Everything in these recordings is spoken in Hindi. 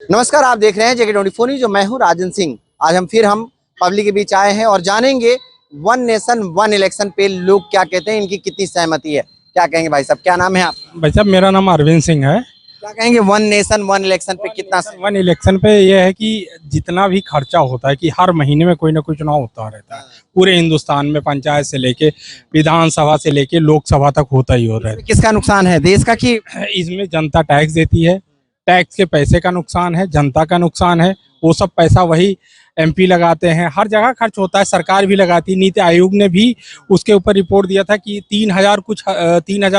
नमस्कार, आप देख रहे हैं JK24 न्यूज़। जो मैं हूं राजन सिंह। आज हम पब्लिक के बीच आए हैं और जानेंगे वन नेशन वन इलेक्शन पे लोग क्या कहते हैं, इनकी कितनी सहमति है। क्या कहेंगे भाई साहब, क्या नाम है आप? भाई साहब मेरा नाम अरविंद सिंह है। क्या कहेंगे वन नेशन वन इलेक्शन पे कितना वन इलेक्शन पे ये है कि जितना भी खर्चा होता है कि हर महीने में कोई ना कोई चुनाव होता रहता है पूरे हिंदुस्तान में, पंचायत से लेके विधानसभा से लेके लोकसभा तक होता ही हो रहा है। किसका नुकसान है, देश का कि इसमें जनता टैक्स देती है, टैक्स के पैसे का नुकसान है, जनता का नुकसान है। वो सब पैसा वही MP लगाते हैं, हर जगह खर्च होता है, सरकार भी लगाती है। नीति आयोग ने भी उसके ऊपर रिपोर्ट दिया था कि 3,000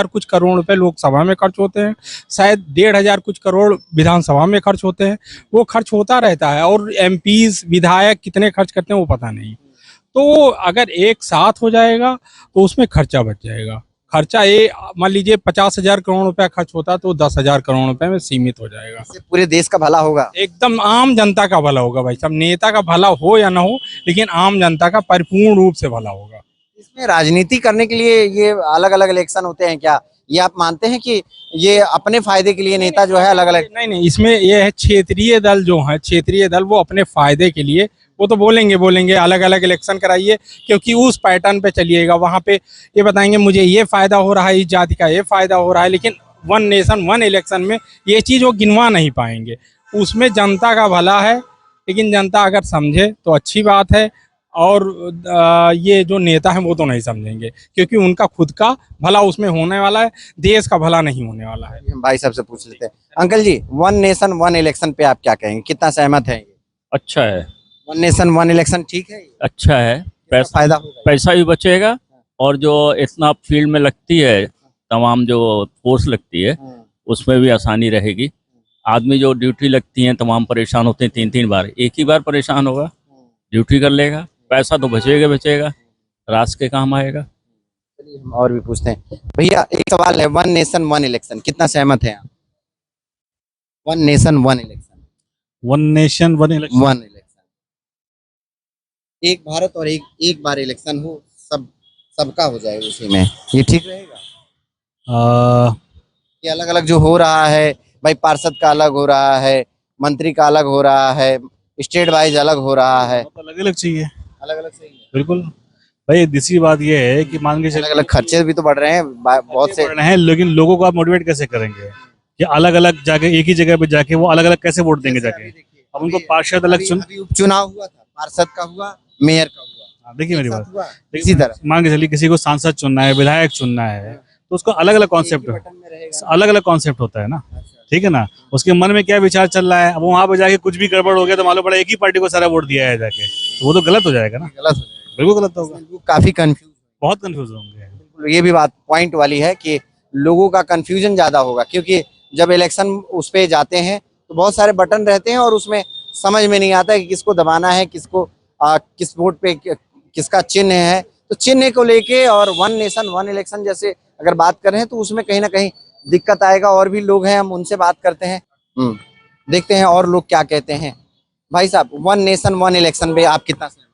कुछ करोड़ रुपए लोकसभा में खर्च होते हैं, शायद 1,500 कुछ करोड़ विधानसभा में खर्च होते हैं। वो खर्च होता रहता है और MPs विधायक कितने खर्च करते हैं वो पता नहीं। तो अगर एक साथ हो जाएगा तो उसमें खर्चा बच जाएगा। खर्चा ये मान लीजिए 50,000 करोड़ रुपया खर्च होता तो 10,000 करोड़ रुपए में सीमित हो जाएगा। इससे पूरे देश का भला होगा। एकदम आम जनता का भला होगा भाई साहब, नेता का भला हो या ना हो, लेकिन आम जनता का परिपूर्ण रूप से भला होगा। इसमें राजनीति करने के लिए ये अलग अलग इलेक्शन होते हैं क्या? ये आप मानते हैं कि ये अपने फायदे के लिए नेता जो है अलग अलग? नहीं, इसमें ये है क्षेत्रीय दल जो है, क्षेत्रीय दल वो अपने फायदे के लिए वो तो बोलेंगे अलग अलग इलेक्शन कराइए, क्योंकि उस पैटर्न पे चलिएगा। वहां पे ये बताएंगे मुझे ये फायदा हो रहा है, इस जाति का ये फायदा हो रहा है, लेकिन वन नेशन वन इलेक्शन में ये चीज वो गिनवा नहीं पाएंगे। उसमें जनता का भला है, लेकिन जनता अगर समझे तो अच्छी बात है, और ये जो नेता है वो तो नहीं समझेंगे, क्योंकि उनका खुद का भला उसमें होने वाला है, देश का भला नहीं होने वाला है। हम भाई साहब से पूछ लेते हैं। अंकल जी, वन नेशन वन इलेक्शन पे आप क्या कहेंगे, कितना सहमत है? अच्छा है, वन नेशन वन इलेक्शन ठीक है? अच्छा है। पैसा फायदा होगा? पैसा भी बचेगा, और जो इतना फील्ड में लगती है, तमाम जो फोर्स लगती है उसमें भी आसानी रहेगी। आदमी जो ड्यूटी लगती है तमाम परेशान होते हैं, 3-3 बार, एक ही बार परेशान होगा, ड्यूटी कर लेगा, पैसा तो बचेगा, राष्ट्र के काम आएगा। चलिए हम और भी पूछते हैं। भैया एक सवाल है, वन नेशन वन इलेक्शन कितना सहमत है आप? One nation one election, one nation one election. One election, एक भारत और एक बार इलेक्शन हो, सबका हो जाए उसी में, ये ठीक रहेगा? ये अलग अलग जो हो रहा है भाई, पार्षद का अलग हो रहा है, मंत्री का अलग हो रहा है, स्टेट वाइज अलग हो रहा है। अलग अलग चाहिए, अलग अलग सही है। बिल्कुल भाई। दूसरी बात ये है कि मान के अलग अलग खर्चे भी तो बढ़ रहे हैं बहुत से बढ़ रहे हैं, लेकिन लोगों को आप मोटिवेट कैसे करेंगे कि अलग अलग जाके एक ही जगह पे जाके वो अलग अलग कैसे वोट देंगे जाके? अब उनको पार्षद अलग चुन, उपचुनाव हुआ था, पार्षद का हुआ, मेयर का हुआ, देखिए मेरी बात, हुआ इसी तरह। मान के चलिए किसी को सांसद चुनना है, विधायक चुनना है, तो उसको अलग अलग कॉन्सेप्ट होता है ना, ठीक है ना। उसके मन में क्या विचार चल रहा है, अब वहाँ पे जाके कुछ भी गड़बड़ हो गया तो मालूम पड़ा एक ही पार्टी को सारा वोट दिया है जाके, तो वो तो गलत हो जाएगा ना। गलत हो जाएगा, बिल्कुल गलत होगा, लोग काफी कंफ्यूज, बहुत कंफ्यूज होंगे। ये भी बात पॉइंट वाली है कि लोगों का कंफ्यूजन ज्यादा होगा, क्योंकि जब इलेक्शन उस पे जाते हैं तो बहुत सारे बटन रहते हैं और उसमें समझ में नहीं आता है कि किसको दबाना है, किसको किस वोट पे किसका चिन्ह है। तो चिन्ह को लेके और वन नेशन वन इलेक्शन जैसे अगर बात करें तो उसमें कहीं ना कहीं दिक्कत आएगा। और भी लोग हैं, हम उनसे बात करते हैं, देखते हैं और लोग क्या कहते हैं। भाई साहब, वन नेशन वन इलेक्शन पे आप कितना सहमत?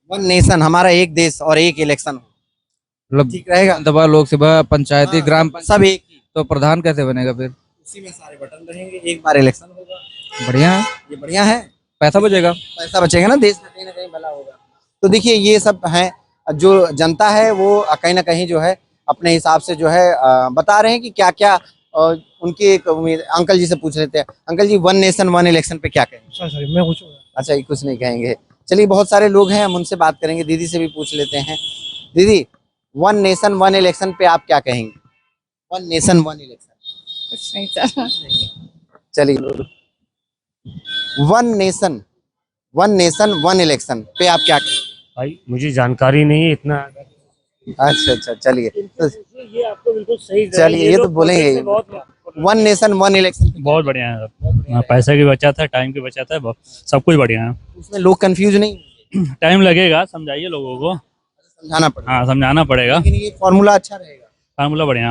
वन नेशन, हमारा एक देश और एक इलेक्शन, मतलब ठीक रहेगा? दबा लोकसभा पंचायती ग्राम सब एक ही, तो प्रधान कैसे बनेगा फिर? उसी में सारे बटन रहेंगे, एक बार इलेक्शन होगा। बढ़िया है, ये बढ़िया है, पैसा बचेगा। पैसा बचेगा ना, देश में कहीं ना कहीं भला होगा। तो देखिए ये सब है, जो जनता है वो कहीं ना कहीं जो है अपने हिसाब से जो है बता रहे हैं कि क्या क्या उनकी एक उम्मीद। अंकल जी से पूछ लेते हैं। अंकल जी, वन नेशन वन इलेक्शन पे क्या कहेंगे? मैं कुछ अच्छा, ये कुछ नहीं कहेंगे। चलिए बहुत सारे लोग हैं, हम उनसे बात करेंगे। दीदी से भी पूछ लेते हैं। दीदी, वन नेशन वन इलेक्शन पे आप क्या कहेंगे? वन नेशन वन इलेक्शन, कुछ नहीं चला। चलिए वन नेशन वन इलेक्शन पे आप क्या कहेंगे? भाई मुझे जानकारी नहीं है इतना। अच्छा, चलिए तो ये आपको बिल्कुल सही, चलिए ये तो बोलेंगे। वन नेशन वन इलेक्शन बहुत बढ़िया है, पैसा की बचत है, टाइम की बचत है, सब कुछ बढ़िया है। उसमें लोग कंफ्यूज नहीं, टाइम लगेगा, समझाइए लोगों को, समझाना पड़ेगा। हाँ समझाना पड़ेगा। लेकिन ये फॉर्मूला अच्छा रहेगा, फार्मूला बढ़िया।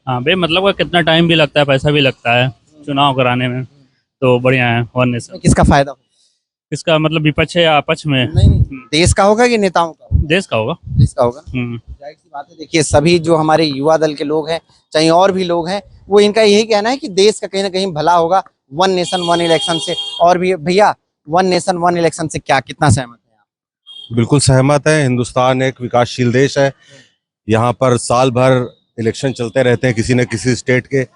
हाँ भाई, मतलब का कितना टाइम भी लगता है, पैसा भी लगता है चुनाव कराने में, तो बढ़िया है वन नेशन। किसका फायदा होगा? इसका मतलब विपक्ष है या अपक्ष में? नहीं, देश का होगा कि नेताओं का? देश का होगा। देश का होगा। जाहिर सी बात है। देखिए सभी जो हमारे युवा दल के लोग हैं, चाहे और भी लोग हैं, वो इनका यही कहना है कि देश का कहीं ना कहीं भला होगा वन नेशन वन इलेक्शन से? और भी भैया, वन नेशन वन इलेक्शन से क्या कितना सहमत है आप? बिल्कुल सहमत है। हिंदुस्तान एक विकासशील देश है। यहाँ पर साल भर इलेक्शन चलते रहते हैं किसी न किसी स्टेट के।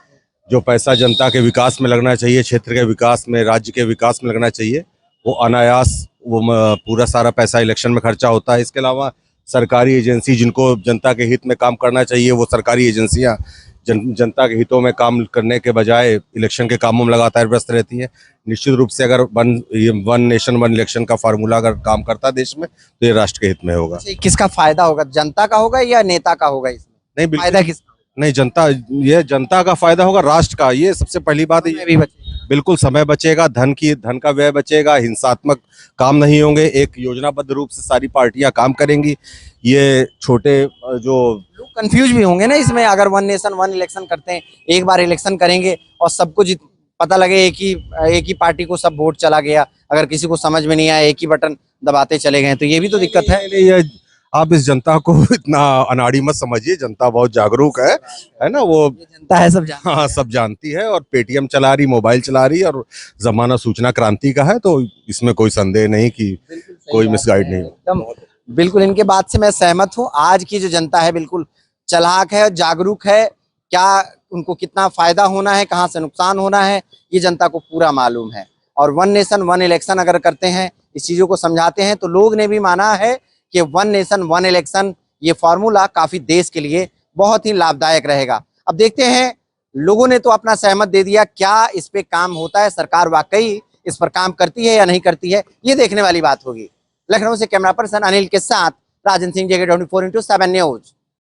जो पैसा जनता के विकास में लगना चाहिए, क्षेत्र के विकास में, राज्य के विकास में लगना चाहिए, वो अनायास पूरा सारा पैसा इलेक्शन में खर्चा होता है। इसके अलावा सरकारी एजेंसी जिनको जनता के हित में काम करना चाहिए, वो सरकारी एजेंसियाँ जनता के हितों में काम करने के बजाय इलेक्शन के कामों में लगातार व्यस्त रहती है। निश्चित रूप से अगर वन नेशन वन इलेक्शन का फार्मूला अगर काम करता है देश में, तो ये राष्ट्र के हित में होगा। किसका फायदा होगा, जनता का होगा या नेता का होगा इसमें? नहीं, बिल्कुल फायदा किसका? नहीं, जनता का फायदा होगा, राष्ट्र का। ये सबसे पहली बात है। भी बचेगा। बिल्कुल समय बचेगा, धन का व्यय बचेगा, हिंसात्मक काम नहीं होंगे, एक योजनाबद्ध रूप से सारी पार्टियां काम करेंगी। ये छोटे जो लोग कंफ्यूज भी होंगे ना इसमें, अगर वन नेशन वन इलेक्शन करते हैं, एक बार इलेक्शन करेंगे और सबको पता लगे एक ही पार्टी को सब वोट चला गया, अगर किसी को समझ में नहीं आया एक ही बटन दबाते चले गए, तो ये भी तो दिक्कत है। ये आप इस जनता को इतना अनाड़ी मत समझिए, जनता बहुत जागरूक है ना। वो ये जनता है, सब जानती है। हाँ, सब जानती है और पेटीएम चला रही, मोबाइल चला रही, और जमाना सूचना क्रांति का है, तो इसमें कोई संदेह नहीं कि कोई मिसगाइड नहीं। एकदम बिल्कुल इनके बात से मैं सहमत हूँ। आज की जो जनता है बिल्कुल चालाक है, जागरूक है। क्या उनको कितना फायदा होना है, कहाँ से नुकसान होना है, ये जनता को पूरा मालूम है। और वन नेशन वन इलेक्शन अगर करते हैं, इस चीजों को समझाते हैं, तो लोग ने भी माना है कि वन नेशन वन इलेक्शन ये फॉर्मूला काफी देश के लिए बहुत ही लाभदायक रहेगा। अब देखते हैं, लोगों ने तो अपना सहमत दे दिया, क्या इस पे काम होता है, सरकार वाकई इस पर काम करती है या नहीं करती है, ये देखने वाली बात होगी। लखनऊ से कैमरा पर्सन अनिल के साथ राजन सिंह, JK 24/7 न्यूज।